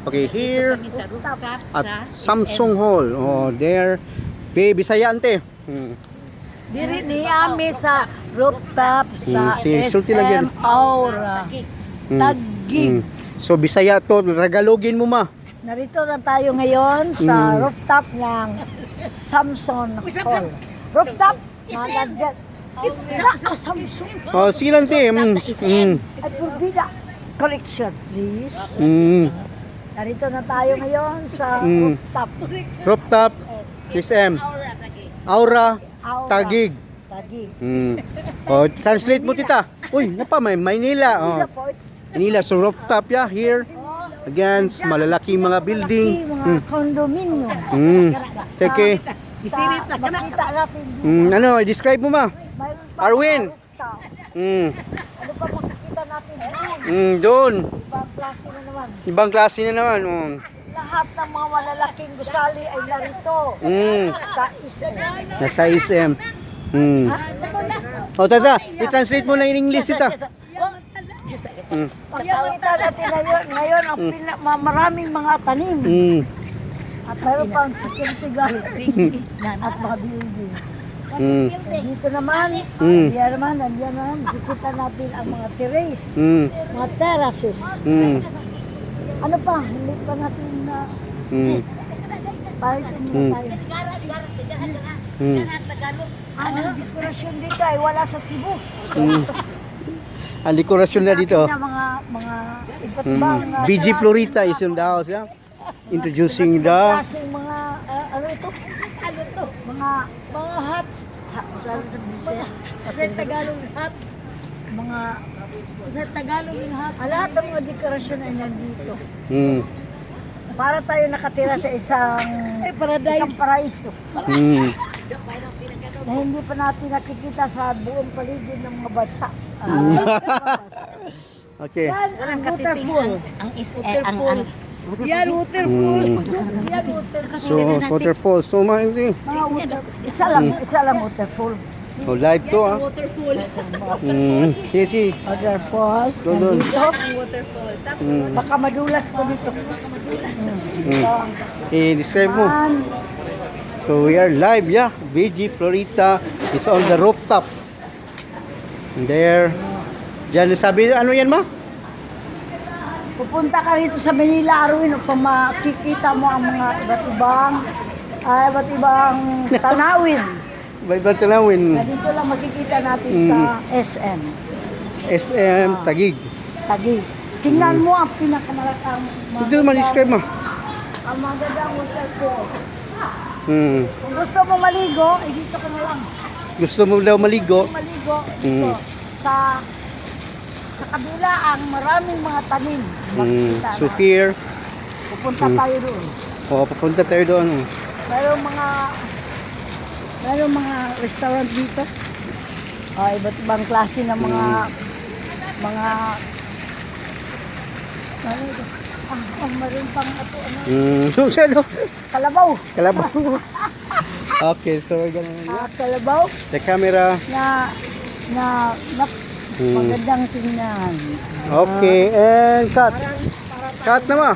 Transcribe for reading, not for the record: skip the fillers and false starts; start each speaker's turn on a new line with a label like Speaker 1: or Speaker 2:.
Speaker 1: Okay, here
Speaker 2: Kami sa rooftop
Speaker 1: at
Speaker 2: sa
Speaker 1: Samsung Hall. Oh, there. Bisaya ante.
Speaker 3: Diri ni ami sa rooftop sa
Speaker 1: sige, sulti lang yan.
Speaker 3: SM Aura. Taguig.
Speaker 1: So Bisaya to, Tagalogin mo ma.
Speaker 3: Narito na tayo ngayon sa rooftop ng Samsung Hall. Rooftop? Nalagyan. Samsung.
Speaker 1: Oh, sige lang te.
Speaker 3: At Purbida. Correction, please. Narito na tayo ngayon sa rooftop.
Speaker 1: Rooftop SM Aura Taguig.
Speaker 3: Taguig.
Speaker 1: Oh, translate mo tita. Uy, napa may Maynila. Oh. Manila, so rooftop ya here. Again, malalaking mga building.
Speaker 3: Mga condominium.
Speaker 1: Sige.
Speaker 3: Sa makita natin.
Speaker 1: Ano, describe mo ma.
Speaker 3: Mayroon pa
Speaker 1: Arwin.
Speaker 3: mga rooftop. Ano pa makikita natin doon?
Speaker 1: Doon.
Speaker 3: Ibang klase na naman.
Speaker 1: Ibang klase na naman.
Speaker 3: Lahat ng mga malalaking gusali ay narito. Sa isla.
Speaker 1: Nasa SM. O tata, i-translate mo na in English ita.
Speaker 3: Pagkakita natin ngayon ang maraming mga tanim. At mayroon pang security guard. At mga building. Dito naman, nandiyan naman, makikita natin ang mga terrace, mga terraces. Ano pa, hindi pa natin na parang tayo. Ang dekorasyon dito ay wala sa Cebu.
Speaker 1: Ang dekorasyon na dito.
Speaker 3: Mga iba't ibang
Speaker 1: VG Florita is in the house. Yeah? Introducing the
Speaker 3: klaseng mga ano ito? Mga hat. Saan sa Bisaya? Sa Tagalog hat. Mga sa Tagalog yung hat. Lahat ng mga dekorasyon ay nandito. Para tayo nakatira sa isang paraiso. Na hindi pa natin nakikita sa buong paligid ng mga bansa.
Speaker 1: Okay.
Speaker 3: Yan ang waterfall.
Speaker 2: ang
Speaker 3: Waterfall. Yan waterfall. Yan waterfall.
Speaker 1: So, waterfall. So,
Speaker 3: Isa lang waterfall.
Speaker 1: oh, live to ah.
Speaker 2: waterfall.
Speaker 1: Sige.
Speaker 3: Waterfall.
Speaker 1: Doon.
Speaker 3: Dito.
Speaker 2: Waterfall.
Speaker 3: Baka madulas ko dito.
Speaker 1: I-describe mo. So we are live, yeah. VG Florita is on the rooftop. And there. Diyan sabi, ano yan ma?
Speaker 3: Pupunta ka rito sa Manila, Arwin, upang makikita mo ang mga iba't ibang tanawin.
Speaker 1: Iba tanawin.
Speaker 3: Na dito lang makikita natin sa SM.
Speaker 1: SM Taguig.
Speaker 3: Taguig. Tingnan mo ang pinakamalakang
Speaker 1: Ito man describe mo.
Speaker 3: ang magandang waterfall. Kung gusto mo maligo, dito ka na lang.
Speaker 1: Gusto mo daw maligo?
Speaker 3: Maligo dito. Sa kabila ang maraming mga tanim. Makikita
Speaker 1: So
Speaker 3: na.
Speaker 1: here,
Speaker 3: Pupunta tayo doon.
Speaker 1: papunta tayo doon.
Speaker 3: Mayroong mga restaurant dito. Iba't ibang klase ng mga mayroon pang
Speaker 1: So, ano?
Speaker 3: kalabaw.
Speaker 1: Kalabaw. Okay, so we're gonna
Speaker 3: Kalabaw
Speaker 1: the camera.
Speaker 3: na magandang tingnan.
Speaker 1: Okay, and cut. Cut na ma.